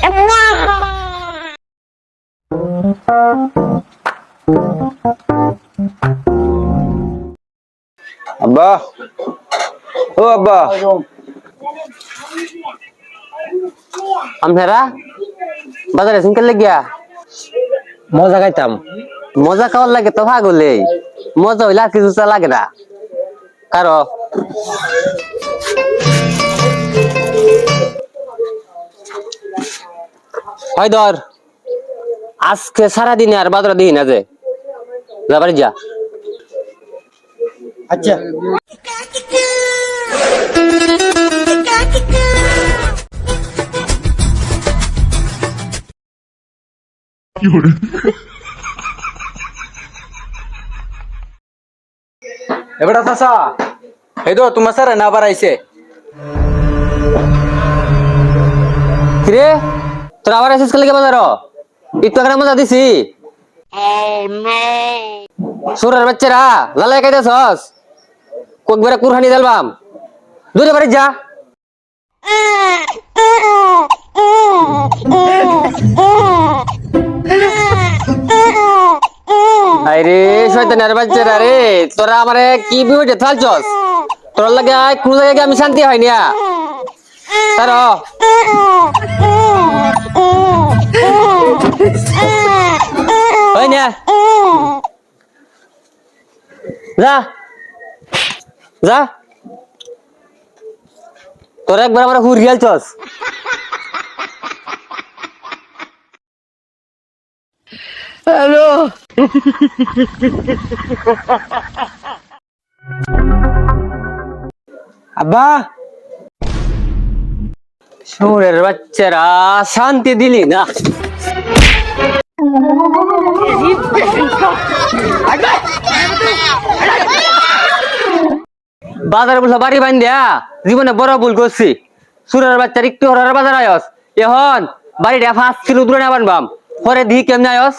আব্বা, ও আব্বা, আমরা বাজারে শুনতে লাগিয়া মজা খাইতাম। মজা খাওয়ার লাগে তো ভাগলে মজা হইলে আর কিছু লাগে না কারো হয় ধর আজকে সারাদিনে আর বাজারে দিই না যে যাবারে যা। আচ্ছা এবারে চাচা, এই তো তোমার স্যার না বাড়াইছে। কিরে তোর আবার এসেছিস কালকে বাজার একটু আগে মজা দিছি সুরের বাচ্চারা লালাই খাইতেছস কোকবেরা কুরহানি দেলবাম দূরে বাড়ি যা। আরে শয়তানের বাচ্চারা রে তোরা আমারে কি বিপদে ফেলছস তোর লাগে কোন জায়গায় আমি শান্তি হয়নি তার হয় না যা যা তোরা একবার আমার হুর গেলছস। হ্যালো আব্বা, সুরের বাচ্চারা শান্তি দিলি না। বাজারে বলছো বাড়ি বান্ধা জীবনে বড় ভুল করছি সুরের বাচ্চার একটু হরার বাজার আয়স এখন বাড়িটা 5 কিলো দূরে না বানবাম পরে দি কেমন আয়স।